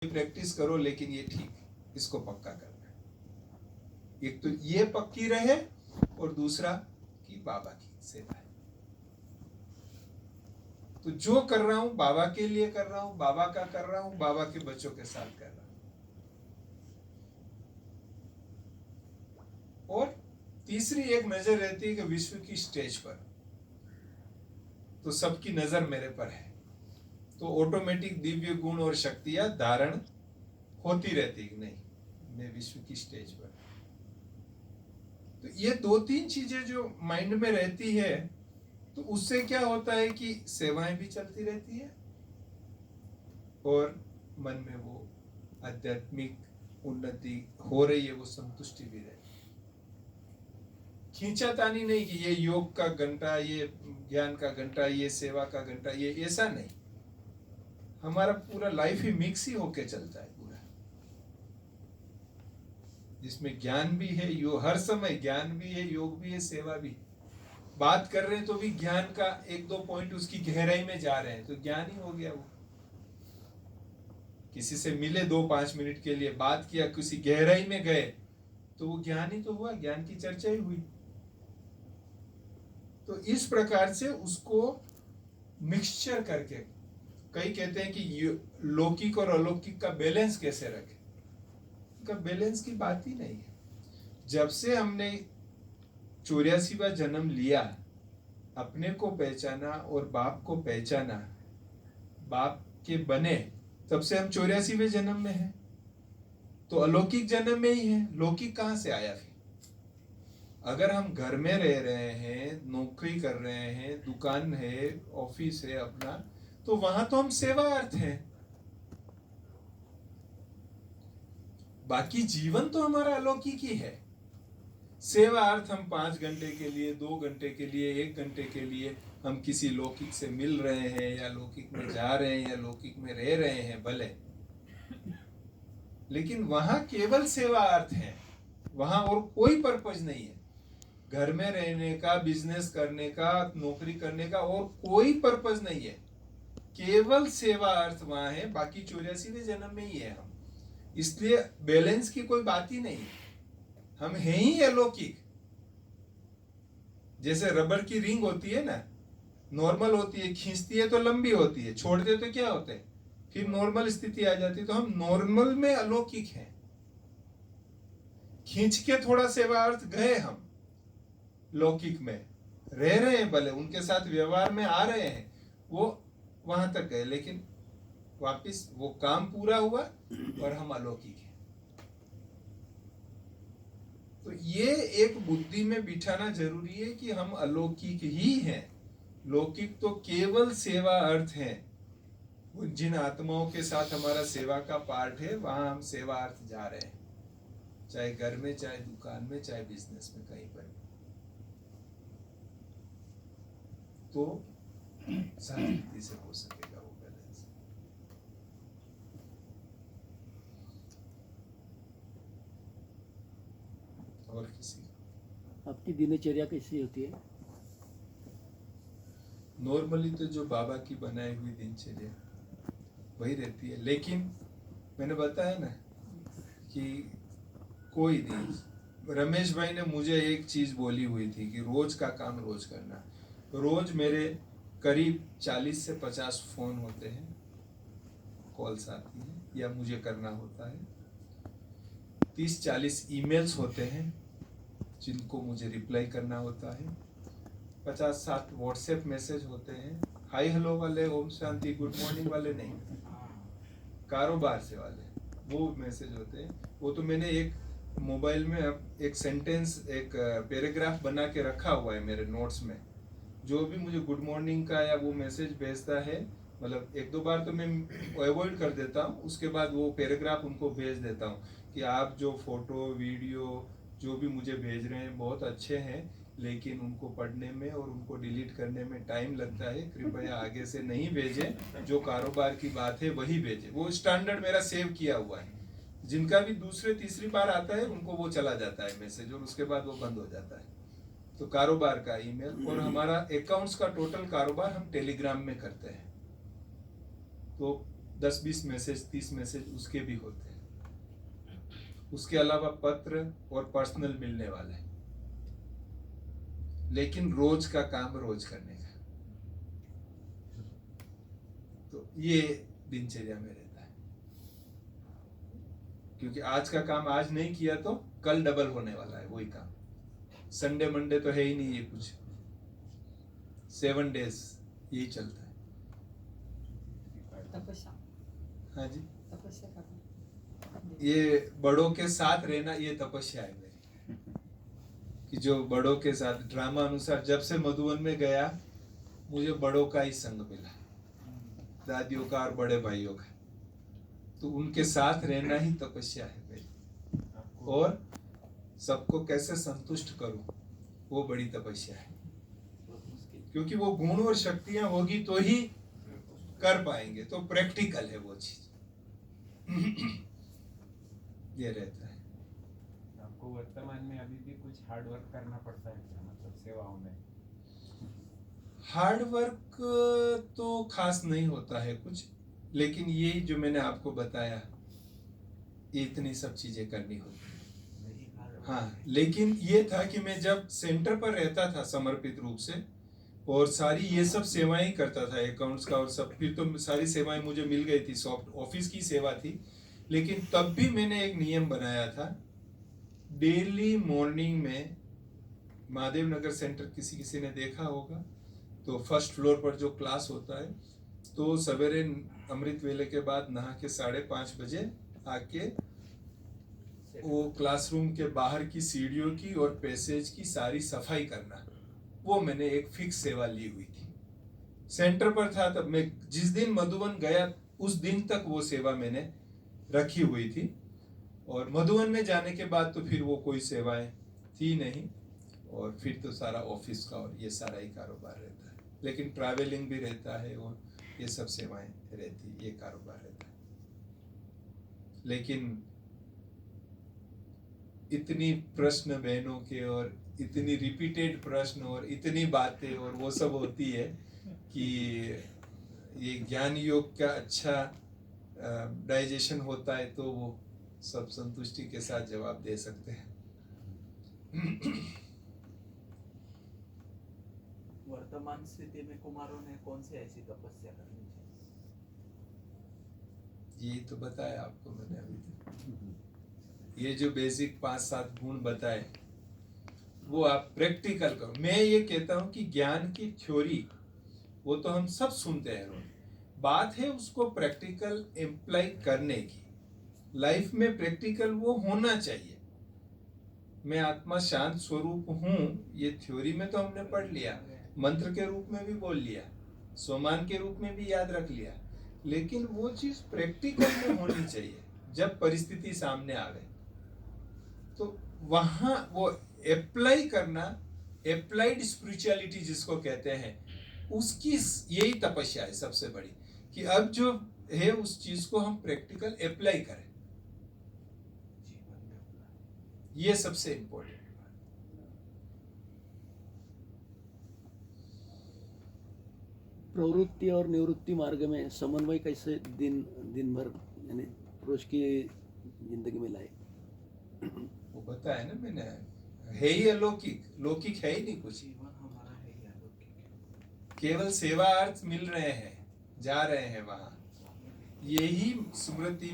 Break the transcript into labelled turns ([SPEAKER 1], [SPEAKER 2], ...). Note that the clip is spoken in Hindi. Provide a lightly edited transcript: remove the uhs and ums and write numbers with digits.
[SPEAKER 1] प्रैक्टिस करो, लेकिन ये ठीक, इसको पक्का करना है। एक तो ये पक्की रहे और दूसरा कि बाबा की सेवा है। तो जो कर रहा हूं बाबा के लिए कर रहा हूं, बाबा का कर रहा हूं, बाबा के बच्चों के साथ कर रहा हूं। और तीसरी एक नजर रहती है कि विश्व की स्टेज पर तो सबकी नजर मेरे पर है, तो ऑटोमेटिक दिव्य गुण और शक्तियां धारण होती रहती कि नहीं, मैं विश्व की स्टेज पर। तो ये दो तीन चीजें जो माइंड में रहती है, तो उससे क्या होता है कि सेवाएं भी चलती रहती है और मन में वो आध्यात्मिक उन्नति हो रही है, वो संतुष्टि भी रहती है। खींचातानी नहीं कि ये योग का घंटा, ये ज्ञान का घंटा, ये सेवा का घंटा, ये ऐसा नहीं। हमारा पूरा लाइफ ही मिक्स ही होके चलता है पूरा, जिसमें ज्ञान भी है, योग हर समय ज्ञान भी है, योग भी है, सेवा भी। बात कर रहे हैं तो भी ज्ञान का एक दो पॉइंट उसकी गहराई में जा रहे हैं, तो ज्ञान ही हो गया वो। किसी से मिले 2-5 मिनट के लिए बात किया, किसी गहराई में गए, तो वो ज्ञान ही तो हुआ, ज्ञान की चर्चा ही हुई। तो इस प्रकार से उसको मिक्सचर करके, कई कहते हैं कि लौकिक और अलौकिक का बैलेंस कैसे रखें। का बैलेंस की बात ही नहीं है। जब से हमने 84वां जन्म लिया, अपने को पहचाना और बाप को पहचाना, बाप के बने, तब से हम 84वें जन्म में हैं। तो अलौकिक जन्म में ही है, लौकिक कहां से आया फिर? अगर हम घर में रह रहे हैं, नौकरी कर रहे हैं, दुकान है, ऑफिस है अपना, तो वहां तो हम सेवार्थ हैं। बाकी जीवन तो हमारा अलौकिक ही है। सेवार्थ हम 5 घंटे के लिए, 2 घंटे के लिए, 1 घंटे के लिए हम किसी लौकिक से मिल रहे हैं, या लौकिक में जा रहे हैं, या लौकिक में रह रहे हैं भले, लेकिन वहां केवल सेवार्थ है, वहां और कोई पर्पज नहीं है। घर में रहने का, बिजनेस करने का, नौकरी करने का और कोई पर्पज नहीं है, केवल सेवा अर्थ वहां है। बाकी 84वें जन्म में ही है हम, इसलिए बैलेंस की कोई बात ही नहीं है। हम हैं ही अलौकिक। जैसे रबर की रिंग होती है ना, नॉर्मल होती है, खींचती है तो लंबी होती है, छोड़ते तो क्या होते हैं, फिर नॉर्मल स्थिति आ जाती है। तो हम नॉर्मल में अलौकिक हैं। खींच के थोड़ा सेवा अर्थ गए, हम लौकिक में रह रहे हैं, भले उनके साथ व्यवहार में आ रहे हैं, वो वहां तक गए, लेकिन वापिस वो काम पूरा हुआ और हम अलौकिक हैं। तो ये एक बुद्धि में बिठाना जरूरी है कि हम अलौकिक ही हैं। लौकिक तो केवल सेवा अर्थ है। जिन आत्माओं के साथ हमारा सेवा का पार्ट है, वहां हम सेवा अर्थ जा रहे हैं, चाहे घर में, चाहे दुकान में, चाहे बिजनेस में, कहीं पर। तो शांति से हो सकेगा वो बैलेंस। और किसी
[SPEAKER 2] आपकी दिनचर्या कैसी होती है?
[SPEAKER 1] नॉर्मली तो जो बाबा की बनाई हुई दिनचर्या वही रहती है, लेकिन मैंने बताया ना कि कोई नहीं। रमेश भाई ने मुझे एक चीज बोली हुई थी कि रोज का काम रोज करना। रोज मेरे करीब 40 से 50 फोन होते हैं, कॉल्स आती हैं, या मुझे करना होता है। 30-40 ईमेल्स होते हैं जिनको मुझे रिप्लाई करना होता है। 50-60 व्हाट्सएप मैसेज होते हैं, हाय हेलो वाले, ओम शांति, गुड मॉर्निंग वाले नहीं, कारोबार से वाले वो मैसेज होते हैं। वो तो मैंने एक मोबाइल में अब एक सेंटेंस, एक पैराग्राफ बना के रखा हुआ है मेरे नोट्स में। जो भी मुझे गुड मॉर्निंग का या वो मैसेज भेजता है, मतलब 1-2 बार तो मैं अवॉइड कर देता हूँ, उसके बाद वो पैराग्राफ उनको भेज देता हूँ कि आप जो फोटो वीडियो जो भी मुझे भेज रहे हैं बहुत अच्छे हैं, लेकिन उनको पढ़ने में और उनको डिलीट करने में टाइम लगता है, कृपया आगे से नहीं भेजें, जो कारोबार की बात है वही भेजें। वो स्टैंडर्ड मेरा सेव किया हुआ है। जिनका भी दूसरे तीसरी बार आता है उनको वो चला जाता है मैसेज, और उसके बाद वो बंद हो जाता है। तो कारोबार का ईमेल, और हमारा अकाउंट्स का टोटल कारोबार हम टेलीग्राम में करते हैं। तो 10-20 मैसेज 30 मैसेज उसके भी होते हैं। उसके अलावा पत्र और पर्सनल मिलने वाला है, लेकिन रोज का काम रोज करने का। तो ये दिनचर्या में रहता है, क्योंकि आज का काम आज नहीं किया तो कल डबल होने वाला है वही काम। संडे मंडे तो है ही नहीं, ये कुछ 7 डेज यही चलता है।
[SPEAKER 3] तपस्या
[SPEAKER 1] हाँ जी,
[SPEAKER 3] तपस्या करना।
[SPEAKER 1] ये बड़ों के साथ रहना ये तपस्या है मेरी, कि जो बड़ों के साथ ड्रामा अनुसार जब से मधुबन में गया मुझे बड़ों का ही संग मिला, दादियों का और बड़े भाइयों का। तो उनके साथ रहना ही तपस्या है मेरी। और सबको कैसे संतुष्ट करूं वो बड़ी तपस्या है, क्योंकि वो गुण और शक्तियां होगी तो ही कर पाएंगे। तो प्रैक्टिकल है वो चीज। ये रहता है।
[SPEAKER 4] आपको वर्तमान में अभी भी कुछ हार्ड वर्क करना पड़ता है क्या, मतलब सेवाओं में?
[SPEAKER 1] हार्ड वर्क तो खास नहीं होता है कुछ, लेकिन ये जो मैंने आपको बताया ये इतनी सब चीजें करनी होती है। हाँ, लेकिन ये था कि मैं जब सेंटर पर रहता था समर्पित रूप से और सारी ये सब सेवाएं करता था, अकाउंट्स का और सब, फिर तो सारी सेवाएं मुझे मिल गई थी, सॉफ्ट ऑफिस की सेवा थी। लेकिन तब भी मैंने एक नियम बनाया था, डेली मॉर्निंग में महादेव नगर सेंटर किसी ने देखा होगा तो फर्स्ट फ्लोर पर जो क्लास होता है, तो सवेरे अमृत वेले के बाद नहा के 5:30 बजे आके वो क्लासरूम के बाहर की सीढ़ियों की और पैसेज की सारी सफाई करना, वो मैंने एक फिक्स सेवा ली हुई थी। सेंटर पर था तब, मैं जिस दिन मधुबन गया उस दिन तक वो सेवा मैंने रखी हुई थी। और मधुबन में जाने के बाद तो फिर वो कोई सेवाएं थी नहीं, और फिर तो सारा ऑफिस का और ये सारा ही कारोबार रहता है। लेकिन ट्रैवलिंग भी रहता है और ये सब सेवाएं रहती, ये कारोबार रहता है। लेकिन इतनी प्रश्न बहनों के और इतनी रिपीटेड प्रश्न और इतनी बातें और वो सब होती है कि ये ज्ञान योग का अच्छा डाइजेशन होता है, तो वो सब संतुष्टि के साथ जवाब दे सकते हैं।
[SPEAKER 5] वर्तमान स्थिति में कुमारों ने कौन सी ऐसी तपस्या करनी चाहिए?
[SPEAKER 1] यही तो बताया आपको मैंने अभी तक। ये जो बेसिक 5-7 गुण बताए वो आप प्रैक्टिकल करो। मैं ये कहता हूं कि ज्ञान की थ्योरी वो तो हम सब सुनते हैं रोज, बात है उसको प्रैक्टिकल एप्लाई करने की। लाइफ में प्रैक्टिकल वो होना चाहिए। मैं आत्मा शांत स्वरूप हूं, ये थ्योरी में तो हमने पढ़ लिया, मंत्र के रूप में भी बोल लिया, सोमान के रूप में भी याद रख लिया, लेकिन वो चीज प्रैक्टिकल में होनी चाहिए। जब परिस्थिति सामने आवे तो वहां वो अप्लाई करना, अप्लाइड स्पिरिचुअलिटी जिसको कहते हैं, उसकी यही तपस्या है सबसे बड़ी, कि अब जो है उस चीज को हम प्रैक्टिकल अप्लाई करें। ये सबसे इंपॉर्टेंट बात।
[SPEAKER 2] प्रवृत्ति और निवृत्ति मार्ग में समन्वय कैसे दिन भर यानी रोज की जिंदगी में लाए?
[SPEAKER 1] वो बताया ना मैंने, है ही अलौकिक, लौकिक है ही नहीं कुछ,
[SPEAKER 5] जीवन हमारा है ही अलौकिक।
[SPEAKER 1] केवल सेवा अर्थ मिल रहे हैं, जा रहे हैं वहां, यही स्मृति